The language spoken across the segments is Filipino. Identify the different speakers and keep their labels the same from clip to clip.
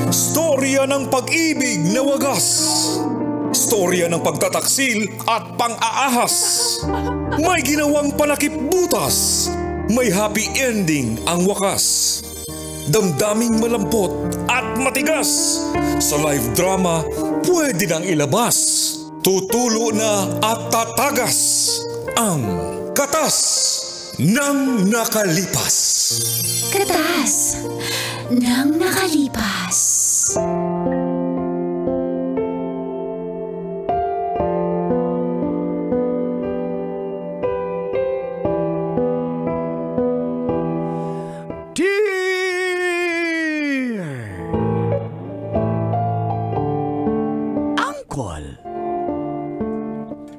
Speaker 1: Storya ng pag-ibig na wagas. Storya ng pagtataksil at pang-aahas. May ginawang panakip butas. May happy ending ang wakas. Damdaming malampot at matigas. Sa live drama, pwede nang ilabas. Tutulo na at tatagas. Ang Katas ng Nakalipas.
Speaker 2: Katas ng Nakalipas.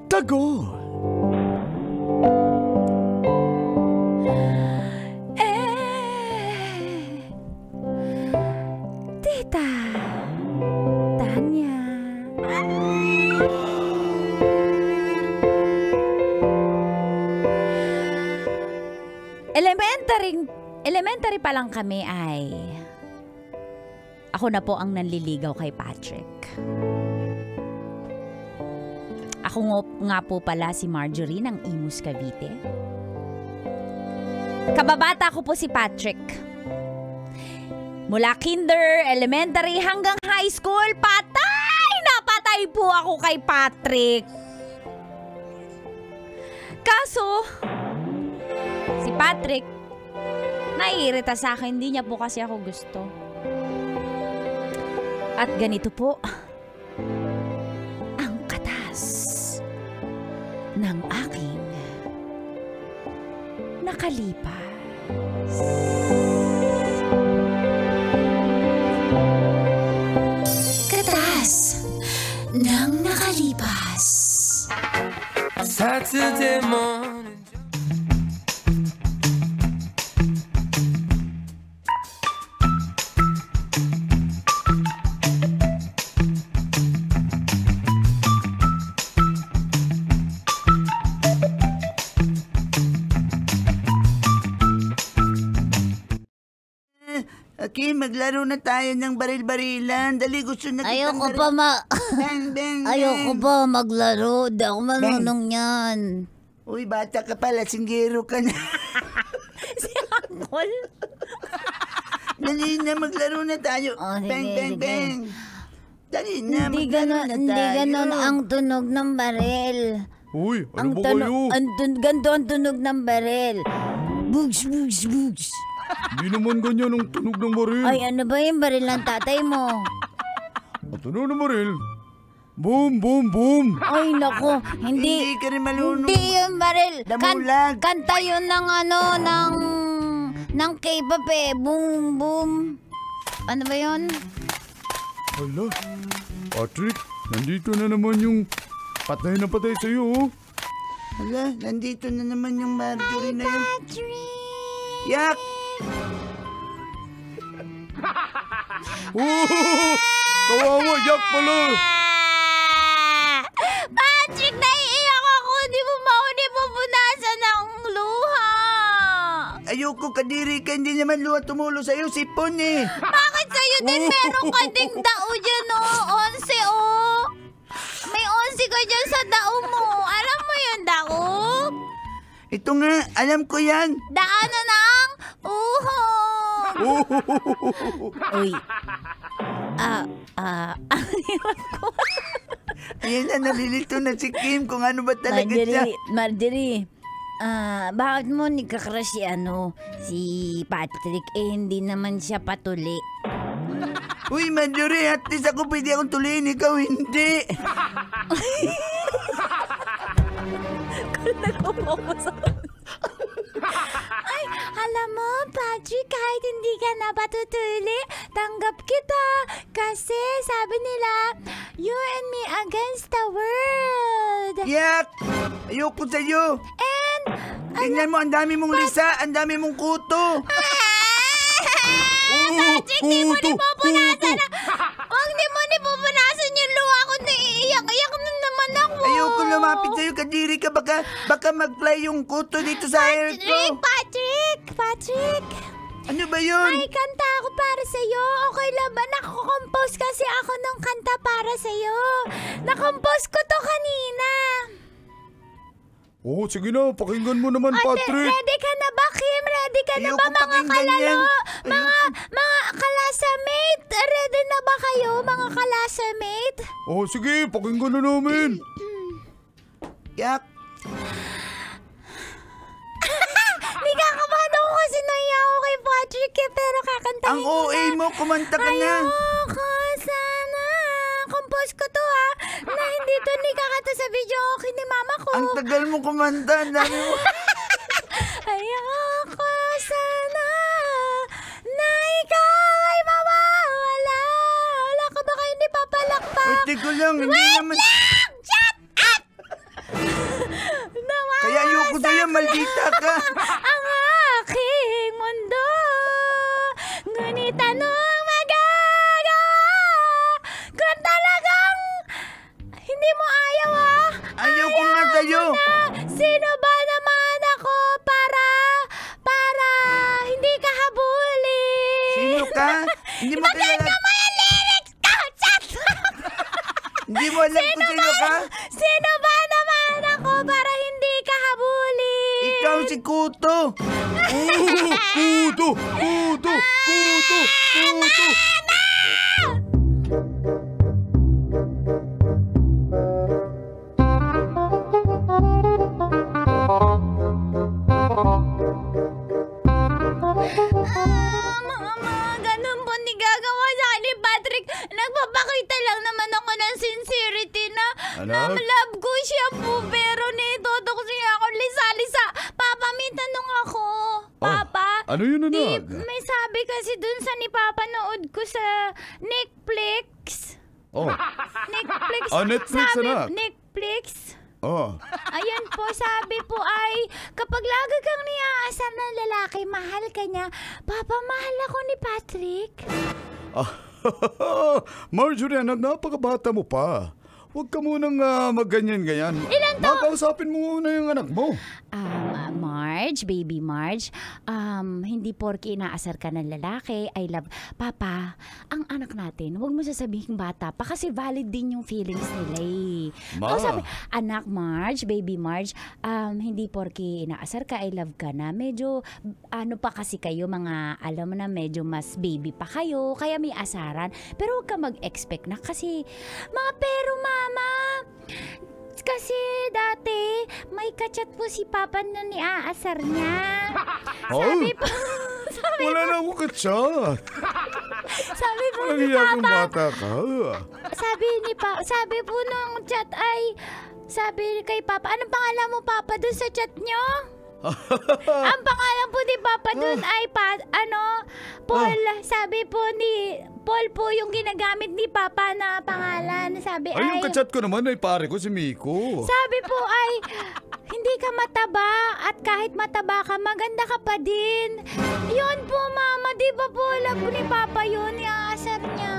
Speaker 3: Tagol.
Speaker 2: Tita Tanya. Elementary pa lang kami ay ako na po ang nanliligaw kay Patrick. Ako nga po pala si Marjorie ng Imus, Cavite. Kababata ko po si Patrick. Mula kinder, elementary hanggang high school, patay na patay po ako kay Patrick. Kaso, si Patrick, naiirita sa akin, hindi niya po kasi ako gusto. At ganito po, ng aking nakalipas. Katas ng Nakalipas.
Speaker 4: Saturday morning.
Speaker 5: Okay, maglaro na tayo ng baril-barilan. Dali, gusto na kitang...
Speaker 6: Ayoko pa
Speaker 5: Bang, bang,
Speaker 6: Ayoko
Speaker 5: bang.
Speaker 6: pa maglaro. Di ako marunong yan.
Speaker 5: Uy, bata ka pala. Singgero ka na.
Speaker 2: Si Uncle.
Speaker 5: Dali na, maglaro na tayo.
Speaker 6: Oh, sige,
Speaker 5: Bang, bang,
Speaker 6: sige.
Speaker 5: bang. Dali na,
Speaker 6: Hindi
Speaker 5: maglaro na tayo.
Speaker 6: Hindi ganon ang tunog ng baril.
Speaker 3: Uy,
Speaker 6: Ang
Speaker 3: ano ba kayo?
Speaker 6: ganito ang tunog ng baril. Bugs, bugs, bugs.
Speaker 3: Hindi naman ganyan ang tunog ng baril.
Speaker 6: Ay, ano ba yung baril ng tatay mo?
Speaker 3: At ano ng baril? Boom, boom, boom.
Speaker 6: Ay, nako.
Speaker 5: Hindi ka rin malunod.
Speaker 6: Hindi yung baril.
Speaker 5: Damulag.
Speaker 6: Kanta yun ng ng K-pop eh. Boom, boom. Ano ba yun?
Speaker 3: Hala, Patrick, nandito na naman yung patay na patay sa'yo, oh.
Speaker 5: Hala, nandito na naman yung Marjorie na yun. Yak!
Speaker 3: Oh, kawawa, yak pala.
Speaker 2: Patrick, naiiyak ako. Di mo pupunasan ng luha.
Speaker 5: Ayoko, kadiri ka. Hindi naman luha tumulo sa'yo. Sipon eh.
Speaker 2: Bakit sa'yo din meron ka ding dao dyan, oh? 11, oh. May 11 ka dyan sa dao mo. Alam mo yung dao?
Speaker 5: Ito nga, alam ko yan.
Speaker 2: Daanan ng uho.
Speaker 6: Uy.
Speaker 5: Ayan na, nalilito na si Kim kung ano ba talaga siya.
Speaker 6: Marjorie, bakit mo nikakrush si Patrick? Eh, hindi naman siya patuli.
Speaker 5: Uy, Marjorie, at least ako pwede akong tuloyin. Ikaw hindi.
Speaker 2: Ay, alam mo, Patrick, kahit hindi ka na patutuli, tanggap kita. Kasi sabi nila, you and me against the world.
Speaker 5: Yak! Ayoko sa'yo.
Speaker 2: And,
Speaker 5: Tingnan mo, ang dami mong lisa, ang dami mong kuto.
Speaker 2: Patrick, di mo ni pupunasan na. Huwag di mo ni pupunasan yung luha ko. Iyak-iyak na naman ako.
Speaker 5: Ayoko lumapit sa'yo, kadiri ka. Baka mag-fly yung kuto dito sa hair ko.
Speaker 2: Patrick!
Speaker 5: Ano ba yun?
Speaker 2: May kanta ako para sa'yo. Okay lang ba? sa'yo. Nakompose ko to kanina.
Speaker 3: Oh, sige na, pakinggan mo naman, Patrick.
Speaker 2: Ready ka na ba, Kim? Ready ka na
Speaker 5: Ayoko
Speaker 2: ba, mga
Speaker 5: pakinggan
Speaker 2: kalalo?
Speaker 5: yan.
Speaker 2: Mga kalasamate? Ready na ba kayo, mga kalasamate?
Speaker 3: Oh, sige, pakinggan na namin.
Speaker 5: Yak,
Speaker 2: Hindi kakabahan ako kasi naiya ako kay Patrick pero kakantahin
Speaker 5: ang
Speaker 2: ko
Speaker 5: OA mo, kumanta ka na.
Speaker 2: Ayoko sana. Compose ko to na hindi to ni kakanta sa video okay ni mama ko.
Speaker 5: Ang tagal mo kumanta, ang dami mo.
Speaker 2: Ayoko sana na ikaw ay mawawala. Wala ka ba kayo ni papalakpak?
Speaker 5: Pwede ko lang, hindi naman.
Speaker 2: Shut up!
Speaker 5: Kaya ayoko sa'yo, maldita ka.
Speaker 2: Ang aking mundo. Ngunit ano ang magagawa? Kung talagang hindi mo ayaw
Speaker 5: Ayaw ko nga sa'yo.
Speaker 2: Sino ba naman ako para hindi ka habulin?
Speaker 5: Sino ka? Hindi mo kilala.
Speaker 2: mo yung lyrics ko! Chat!
Speaker 5: Hindi mo alam kung sino ka?
Speaker 2: Sino ba naman ako para hindi ka habulin?
Speaker 5: Ikaw si Kuto.
Speaker 3: Kuto! Kuto! Kuto! Kuto!
Speaker 2: Mama, ganun po ni gagawa sa akin ni Patrick. Nagpapakita lang naman ako ng sincerity na
Speaker 3: Anak?
Speaker 2: love ko siya po. Pero nitutok siya ako lisa-lisa. Papa, may tanong ako. Papa,
Speaker 3: ano yun,
Speaker 2: di,
Speaker 3: anak?
Speaker 2: may sabi kasi dun sa nipapanood ko sa Netflix.
Speaker 3: Oh,
Speaker 2: Netflix.
Speaker 3: Netflix,
Speaker 2: sabi,
Speaker 3: anak.
Speaker 2: Netflix.
Speaker 3: oh.
Speaker 2: Ayun po, sabi po ay, kapag lagi kang niaasar ng lalaki, mahal ka niya. Papa, mahal ako ni Patrick.
Speaker 3: Marjorie, anak, napakabata mo pa. Huwag ka munang magganyan-ganyan.
Speaker 2: Ilan taon?
Speaker 3: Makausapin mo muna yung anak mo.
Speaker 6: Marge, baby Marge, hindi porke inaasar ka ng lalaki, I love... Papa, ang anak natin, huwag mo sasabihin bata pa kasi valid din yung feelings nila eh.
Speaker 3: Ma.
Speaker 6: Sabi, anak Marge, baby Marge, hindi porke inaasar ka, I love ka na. Medyo, ano pa kasi kayo, mga, alam mo na, medyo mas baby pa kayo, kaya may asaran. Pero huwag ka mag-expect na kasi, pero mama, kasi dati, may kachat po si Papa na niaasar niya. Sabi po,
Speaker 3: Wala na akong katsyat.
Speaker 2: sabi po
Speaker 3: Walang
Speaker 2: ni
Speaker 3: iya kang
Speaker 2: Papa,
Speaker 3: bata ka.
Speaker 2: sabi po nung chat ay, sabi kay Papa, anong pangalan mo Papa dun sa chat nyo? Ang pangalan po ni Papa dun ay Paul. Sabi po ni Paul po yung ginagamit ni Papa na pangalan. Sabi
Speaker 3: Ay, yung
Speaker 2: ay,
Speaker 3: kachat ko naman ay pare ko si Miko.
Speaker 2: sabi po ay, hindi ka mataba at kahit mataba ka, maganda ka pa din. Yun po, Mama. Di ba po alam ni Papa yun? Iaasar niya.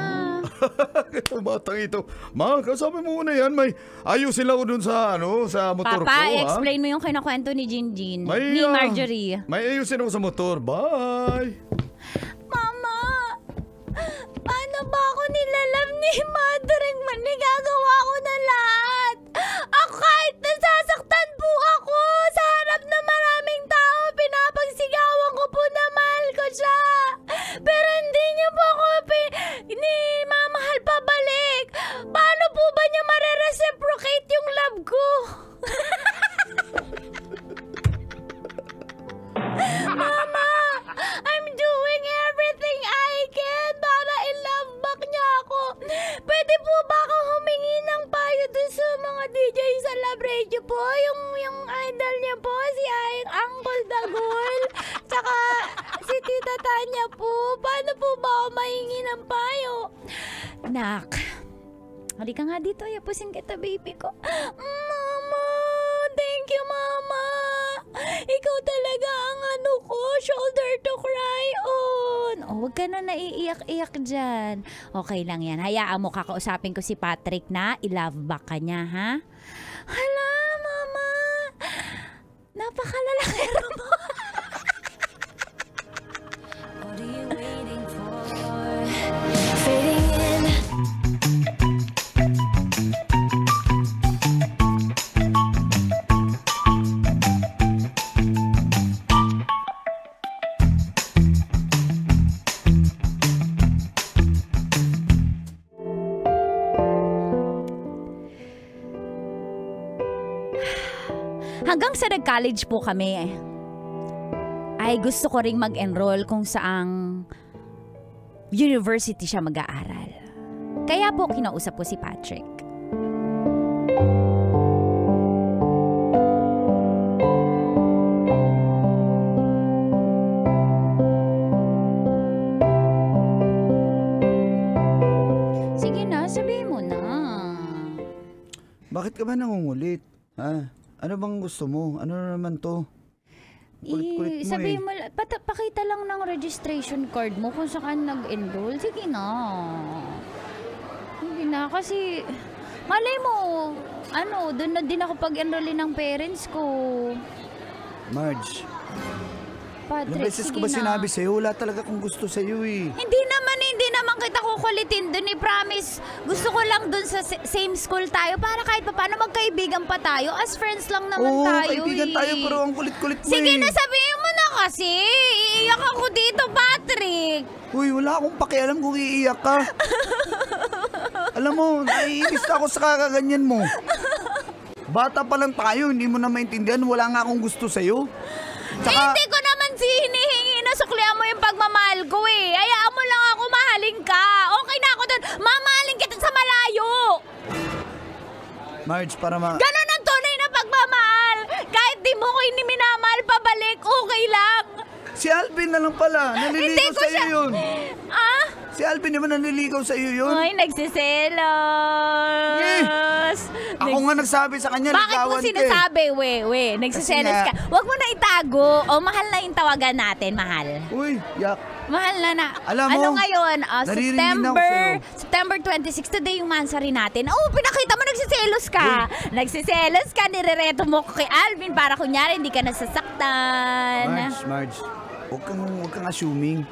Speaker 3: Ito batang ito. Ma, kasabi mo muna yan. May ayusin lang ko dun sa, sa motor ko.
Speaker 6: Papa,
Speaker 3: ha?
Speaker 6: explain mo yung kinakwento ni Jinjin,
Speaker 3: May,
Speaker 6: ni Marjorie.
Speaker 3: May ayusin ako sa motor. Bye!
Speaker 2: Mama, paano ba ako nilalam ni Mother? Nagagawa ko na lahat. Ako kahit nasasaktan po ako sa harap na maraming tao, pinapagsigawan ko po na mahal ko siya. Pero hindi niya po ako mamahal pa balik. Paano po ba niya marereciprocate yung love ko? Mama, I'm doing everything I can para i-love back niya ako. Pwede po ba ako humingi ng payo dun sa mga DJ sa Love Radio po? Yung idol niya po, si Uncle Dagol. Tsaka si Tita Tanya po. Paano po ba ako mahingi ng payo?
Speaker 6: Nak, halika nga dito, yapusin kita, baby ko.
Speaker 2: Mama, thank you, Mama. Ikaw talaga ang shoulder to cry on.
Speaker 6: Oh, huwag ka na naiiyak-iyak dyan. Okay lang yan. Hayaan mo, kakausapin ko si Patrick na i-love back ka niya, ha?
Speaker 2: Hala, Mama. Napakalalakero mo.
Speaker 4: What are you waiting for? Fading in,
Speaker 6: hanggang sa nag-college po kami, ay gusto ko ring mag-enroll kung saang university siya mag-aaral. Kaya po kinausap ko si Patrick. Sige na, sabihin mo na.
Speaker 5: Bakit ka ba nangungulit? Ha? Ano bang gusto mo? Ano na naman to? Kulit-kulit mo
Speaker 6: Sabihin mo, pakita lang ng registration card mo kung saan nag-enroll. Sige na. Sige na, kasi malay mo, doon na din ako pag-enrollin ng parents ko.
Speaker 5: Marge,
Speaker 6: Patrick,
Speaker 5: ilang beses
Speaker 6: sige
Speaker 5: ko ba
Speaker 6: na.
Speaker 5: sinabi sa'yo? Wala talaga akong gusto sa'yo eh.
Speaker 6: Hindi naman kita kukulitin doon, promise. Gusto ko lang doon sa same school tayo para kahit paano magkaibigan pa tayo. As friends lang naman
Speaker 5: Oo,
Speaker 6: tayo
Speaker 5: kaibigan
Speaker 6: eh.
Speaker 5: tayo pero ang kulit-kulit mo
Speaker 6: Sige
Speaker 5: eh.
Speaker 6: na, sabihin mo na kasi. Iiyak ako dito, Patrick.
Speaker 5: Uy, wala akong pakialam kung iiyak ka. Alam mo, naiinis ako sa kakaganyan mo. Bata pa lang tayo, hindi mo na maintindihan. Wala nga akong gusto sa'yo.
Speaker 6: Hindi ko naman hinihingi na suklihan mo yung pagmamahal ko eh. Hayaan mo lang ako, mahalin ka. Okay na ako doon. Mamahalin kita sa malayo.
Speaker 5: Marge, para
Speaker 6: Ganon ang tunay na pagmamahal. Kahit di mo ko minamahal pabalik, okay lang.
Speaker 5: Si Alvin na lang pala.
Speaker 6: Hindi
Speaker 5: Naliligaw
Speaker 6: ko
Speaker 5: sa'yo
Speaker 6: siya...
Speaker 5: yun.
Speaker 6: Ah?
Speaker 5: Si Alvin naman naliligaw sa'yo yun.
Speaker 6: Ay, nagsiselos.
Speaker 5: Ako nga nagsabi sa kanya,
Speaker 6: Bakit mo
Speaker 5: ligawan ka eh.
Speaker 6: sinasabi, nagsiselos
Speaker 5: Kasi
Speaker 6: ka? Huwag mo na itago. O, mahal na yung tawagan natin, mahal.
Speaker 5: Uy, yak.
Speaker 6: Mahal na.
Speaker 5: Alam mo,
Speaker 6: ano ngayon?
Speaker 5: naririnig na ako sa'yo.
Speaker 6: September 26, today yung mansari natin. Oh, pinakita mo, nagsiselos ka. Nagsiselos ka, nirereto mo ko kay Alvin para kunyari hindi ka nasasaktan.
Speaker 5: Marge, huwag kang assuming.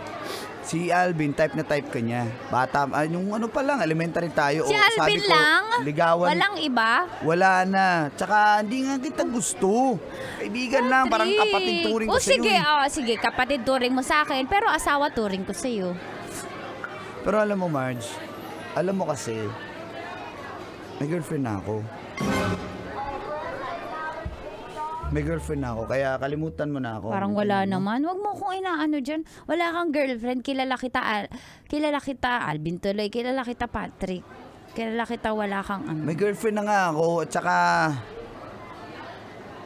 Speaker 5: Si Alvin, type na type ka niya. Bata, yung ano pa lang, elementary tayo.
Speaker 6: Si
Speaker 5: sabi
Speaker 6: Alvin
Speaker 5: ko,
Speaker 6: lang?
Speaker 5: Ligawan.
Speaker 6: Walang iba?
Speaker 5: Wala na. Tsaka hindi nga kita gusto. Kaibigan lang, parang kapatid turing ko sa'yo.
Speaker 6: Sige, kapatid turing mo sa akin, pero asawa turing ko sa'yo.
Speaker 5: Pero alam mo, Marge, alam mo kasi, may girlfriend na ako. May girlfriend na ako, kaya kalimutan mo na ako.
Speaker 6: Parang wala naman. Huwag mo kong inaano dyan. Wala kang girlfriend. Kilala kita, Alvin tuloy. Kilala kita, Patrick. Kilala kita, wala kang ano.
Speaker 5: May girlfriend na nga ako, at saka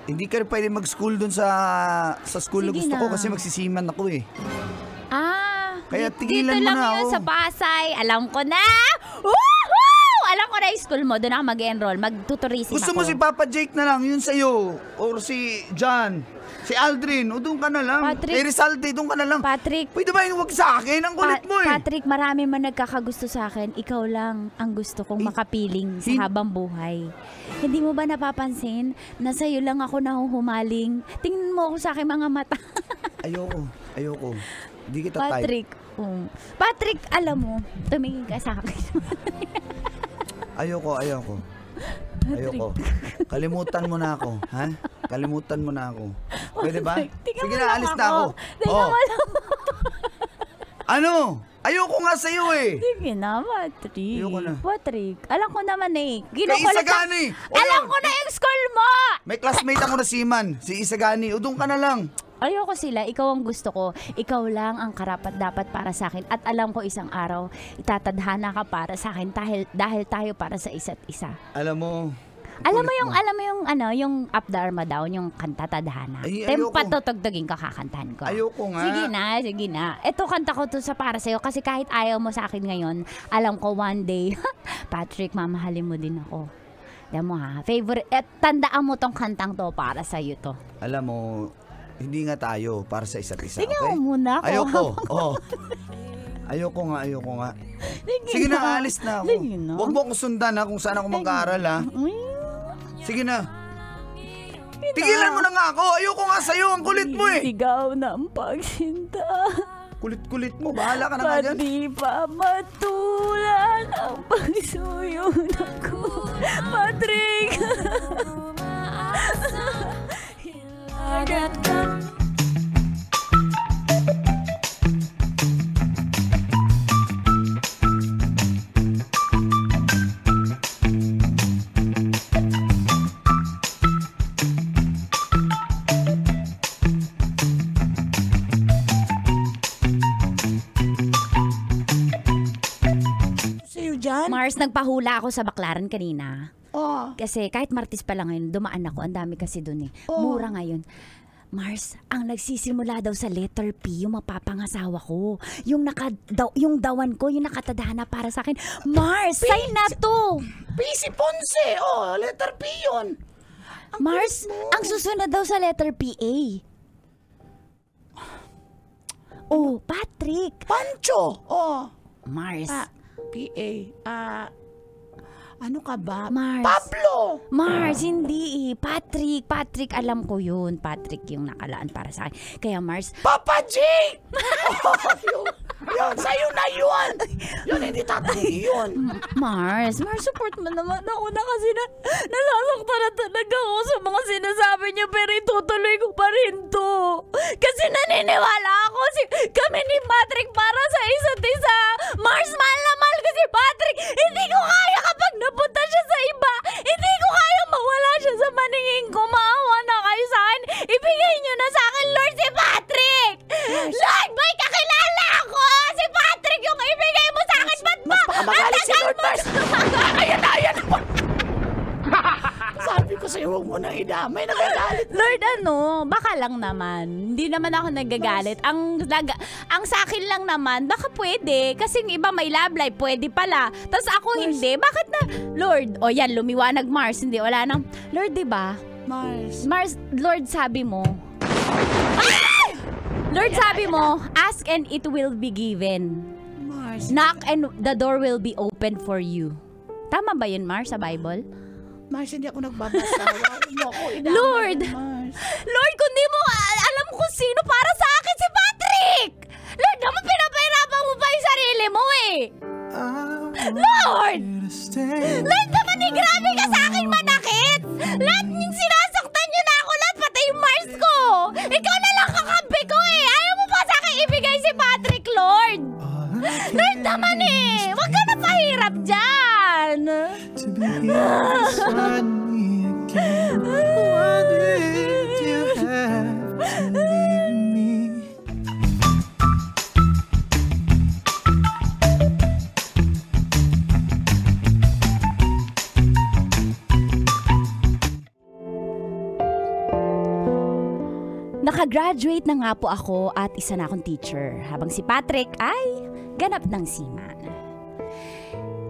Speaker 5: hindi ka pwede mag-school dun sa school na
Speaker 6: Sige
Speaker 5: gusto
Speaker 6: na.
Speaker 5: ko kasi magsisiman ako eh. Kaya
Speaker 6: Dito
Speaker 5: tigilan mo
Speaker 6: lang
Speaker 5: na
Speaker 6: yun
Speaker 5: ako.
Speaker 6: sa Pasay. Alam ko na! Woohoo! Alam ko na yung school mo. Doon ako mag-enroll. Magtuturism
Speaker 5: Gusto
Speaker 6: ako.
Speaker 5: mo si Papa Jake na lang, yun sa'yo. Or si John, si Aldrin, o doon ka na lang.
Speaker 6: Patrick.
Speaker 5: Kay Rizalde, doon ka na lang.
Speaker 6: Patrick.
Speaker 5: Pwede ba yung wag sa akin? Ang kulit mo eh.
Speaker 6: Patrick, marami man nagkakagusto sa akin. Ikaw lang ang gusto kong makapiling sa habang buhay. Hindi mo ba napapansin na sa'yo lang ako nahuhumaling? Tingnan mo ako sa aking mga mata.
Speaker 5: Ayoko. Hindi kita type.
Speaker 6: Patrick, alam mo, tumingin ka sa akin.
Speaker 5: Ayoko. Kalimutan mo na ako, ha? Kalimutan mo na ako. Pwede ba?
Speaker 6: Tingnan
Speaker 5: Sige
Speaker 6: mo
Speaker 5: na,
Speaker 6: lang
Speaker 5: alis na ako.
Speaker 6: Tingnan mo lang.
Speaker 5: Ano? Ayoko nga sa'yo eh.
Speaker 6: Sige na, Patrick.
Speaker 5: Ayoko na.
Speaker 6: Patrick, alam ko naman eh.
Speaker 5: Kay Isagani.
Speaker 6: Alam ko na yung school mo!
Speaker 5: May classmate ako na Siman, si Isagani. O doon ka na lang.
Speaker 6: Ayoko sila, ikaw ang gusto ko. Ikaw lang ang karapat dapat para sa akin. At alam ko isang araw, itatadhana ka para sa akin dahil tayo para sa isa't isa.
Speaker 5: Alam mo
Speaker 6: yung Up the Arma Down, yung kanta Tadhana.
Speaker 5: Ay, ayoko.
Speaker 6: Patutugtugin ko, kakantahan ko.
Speaker 5: Ayoko nga.
Speaker 6: Sige na. Ito kanta ko to sa para sa'yo kasi kahit ayaw mo sa akin ngayon, alam ko one day, Patrick, mamahalin mo din ako. Alam mo ha, favorite, tandaan mo tong kantang to para sa'yo to.
Speaker 5: Alam mo, hindi nga tayo para sa isa't isa,
Speaker 6: Sige
Speaker 5: okay?
Speaker 6: mo muna ako.
Speaker 5: Ayoko. Ayoko nga. Sige na, alis na ako.
Speaker 6: Sige na.
Speaker 5: Huwag mo akong sundan ha kung saan ako mag-aaral ha. Sige na. Tigilan mo na nga ako. Ayoko nga sa'yo. Ang kulit mo eh.
Speaker 6: Sigaw ng pagsinta.
Speaker 5: Kulit-kulit mo. Bahala ka na nga dyan.
Speaker 6: Pati pa matulan ang pagsuyon ako. Patrick! Hilagat ka.
Speaker 4: dyan?
Speaker 6: Mars, nagpahula ako sa Baklaran kanina.
Speaker 4: Oh.
Speaker 6: Kasi kahit Martes pa lang ngayon, dumaan ako. Ang dami kasi dun eh.
Speaker 4: Oh.
Speaker 6: Mura ngayon. Mars, ang nagsisimula daw sa letter P, yung mapapangasawa ko. Yung dawan ko, yung nakatadhana para sa akin. Mars, sign na to!
Speaker 4: PC Ponce. Oh, letter P yun.
Speaker 6: Mars, ang susunod daw sa letter PA. Oh, Patrick.
Speaker 4: Pancho. Oh.
Speaker 6: Mars.
Speaker 4: PA. Ano ka ba?
Speaker 6: Mars.
Speaker 4: Pablo.
Speaker 6: Mars, hindi eh. Patrick, alam ko yun. Patrick yung nakalaan para sa akin. Kaya Mars,
Speaker 4: Papa J! Yun, sa'yo na yun! Yun, hindi tatanggi yun.
Speaker 6: Mars, support mo naman ako na kasi nasasaktan na talaga ako sa mga sinasabi niyo pero itutuloy ko pa rin to. Kasi naniniwala ako kami ni Patrick para sa isa't isa. Mars, mahal na mahal ko si Patrick. Hindi ko kaya kapag napunta siya sa iba. Hindi ko kaya mawala siya sa paningin ko. Maawa na kayo sa akin. Ibigay niyo na sa akin, Lord, si Patrick. Lord, may kakilala ako. Si Patrick yung ibigay mo sa akin. Ba't ba?
Speaker 4: Mas makamagalit si Lord Mars. Ayan na. Sabi ko sa'yo, huwag mo nang idamay. Nagagalit.
Speaker 6: Lord, baka lang naman. Hindi naman ako nagagalit. Ang sa akin lang naman, baka pwede. Kasi yung iba may love life, pwede pala. Tapos ako hindi. Bakit na? Lord, yan, lumiwanag Mars. Hindi, wala nang. Lord, diba? Mars, Lord, sabi mo. Lord, sabi mo, ask and it will be given.
Speaker 4: Mars.
Speaker 6: Knock and the door will be open for you. Tama ba yun, Mars, sa Bible?
Speaker 4: Mars, hindi ako nagbabasa. Huwag mo ako idamay.
Speaker 6: Lord!
Speaker 4: Mars.
Speaker 6: Lord, kung di mo alam kung sino para sa akin si Patrick! Lord, naman pinapahirapan mo pa yung sarili mo eh! Lord! Lord, naman eh, grabe ka sa akin manakit! Lahat yung sinasaktan nyo na ako, lahat pati yung Mars ko! Ikaw na lang kakampi ko eh! Ayaw mo pa sa akin ibigay si Patrick, Lord! Lord naman eh! Huwag ka na pahirap dyan! Nakagraduate na nga po ako at isa na akong teacher, habang si Patrick ay ganap ng seaman.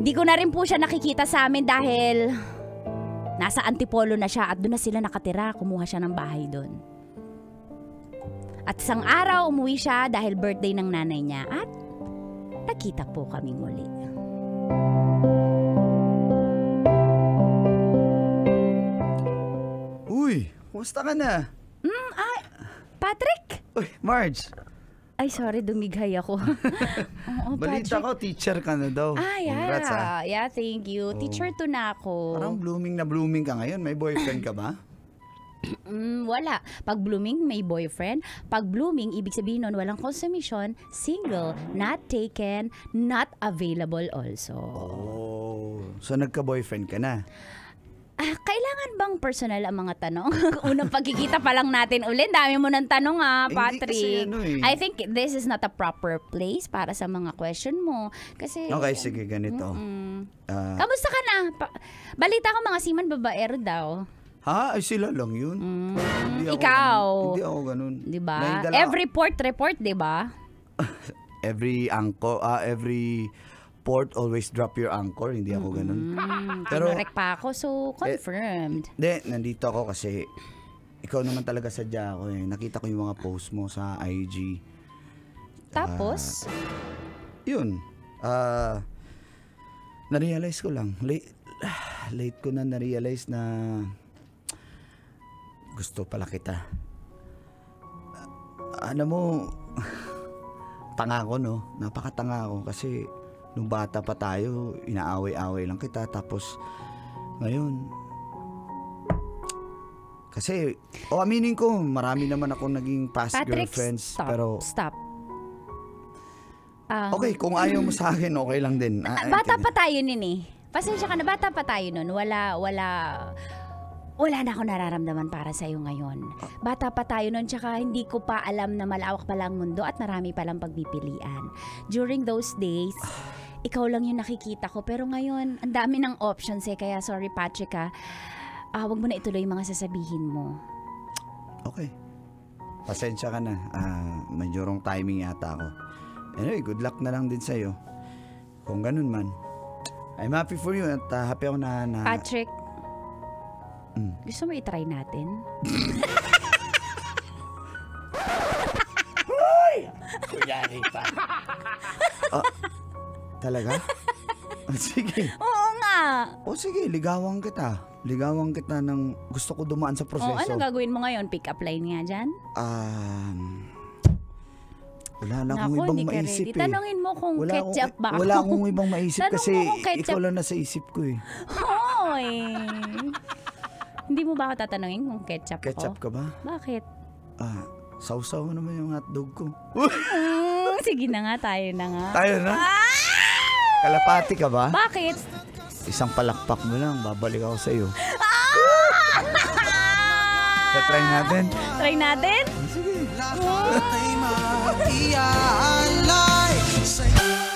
Speaker 6: Hindi ko na rin po siya nakikita sa amin dahil nasa Antipolo na siya at doon na sila nakatira. Kumuha siya ng bahay doon. At isang araw umuwi siya dahil birthday ng nanay niya at nakita po kaming muli.
Speaker 5: Uy, kumusta ka na?
Speaker 6: Patrick!
Speaker 5: Uy, Marge.
Speaker 6: Ay, sorry, dumighay ako. Oo,
Speaker 5: Balita
Speaker 6: Patrick.
Speaker 5: ko, teacher ka na daw.
Speaker 6: Yeah.
Speaker 5: Congrats, ha?
Speaker 6: Yeah, thank you. Teacher to na ako.
Speaker 5: Parang blooming na blooming ka ngayon. May boyfriend ka ba?
Speaker 6: Wala. Pag blooming, may boyfriend. Pag blooming, ibig sabihin nun, walang consummation, single, not taken, not available also.
Speaker 5: Oh, so nagka-boyfriend ka na?
Speaker 6: Kailangan bang personal ang mga tanong? Unang pagkikita pa lang natin ulit. Dami mo ng tanong Patrick.
Speaker 5: Kasi
Speaker 6: I think this is not a proper place para sa mga question mo. Kasi...
Speaker 5: Okay, sige, ganito.
Speaker 6: Kamusta ka na? Balita ko mga siman babaero daw.
Speaker 5: Ha? Ay, sila lang yun.
Speaker 6: Ikaw.
Speaker 5: Hindi ako ganun.
Speaker 6: Diba?
Speaker 5: Naidala-
Speaker 6: Every port report, diba?
Speaker 5: every port always drop your anchor. Hindi ako ganun. Pero
Speaker 6: Kinorek pa ako, so confirmed.
Speaker 5: Hindi, nandito ako kasi ikaw naman talaga sadya ako eh. Nakita ko yung mga post mo sa IG.
Speaker 6: Tapos?
Speaker 5: Yun. Na-realize ko lang. Late ko na na-realize na gusto pala kita. Alam mo, tanga ko, no? Napakatanga ko kasi nung bata pa tayo, inaaway-away lang kita. Tapos, ngayon, kasi, aminin ko, marami naman akong naging past
Speaker 6: Patrick,
Speaker 5: girlfriends.
Speaker 6: stop.
Speaker 5: Pero,
Speaker 6: Stop.
Speaker 5: okay, kung ayaw mo sa akin, okay lang din.
Speaker 6: Bata pa tayo nun eh. Pasensya ka na, bata pa tayo nun. Wala na ako nararamdaman para sa'yo ngayon. Bata pa tayo nun, tsaka hindi ko pa alam na malawak pala ang mundo at marami palang pagpipilian. During those days, ikaw lang yung nakikita ko. Pero ngayon, ang dami ng options eh. Kaya sorry Patrick wag mo na ituloy yung mga sasabihin mo.
Speaker 5: Okay. Pasensya ka na. Medyo wrong timing yata ako. Anyway, good luck na lang din sa'yo. Kung ganun man, I'm happy for you at happy ako na...
Speaker 6: Patrick, gusto mo i-try natin?
Speaker 4: Kunyari pa.
Speaker 5: Talaga? Sige.
Speaker 6: Oo nga.
Speaker 5: O sige, ligawan kita. Ligawan kita ng gusto ko dumaan sa proseso.
Speaker 6: Ano gagawin mo ngayon? Pick up line nga dyan?
Speaker 5: Wala lang akong ibang
Speaker 6: hindi ka
Speaker 5: maisip
Speaker 6: ready. Tanungin mo kung ketchup ba ako.
Speaker 5: Wala akong ibang maisip
Speaker 6: Tanong
Speaker 5: kasi
Speaker 6: mo kung ketchup.
Speaker 5: ikaw lang nasa isip ko eh.
Speaker 6: Hoy! Hindi mo ba ako tatanungin kung ketchup ako?
Speaker 5: Ketchup ka ba?
Speaker 6: Bakit?
Speaker 5: Sausaw naman yung hotdog ko.
Speaker 6: Sige na nga, tayo na nga.
Speaker 5: Tayo na? Kalapati ka ba?
Speaker 6: Bakit?
Speaker 5: Isang palakpak mo lang, babalik ako sa'yo. Try natin?
Speaker 6: Try natin?
Speaker 5: Sige.
Speaker 7: Lahat ay mag-iaalay sa'yo.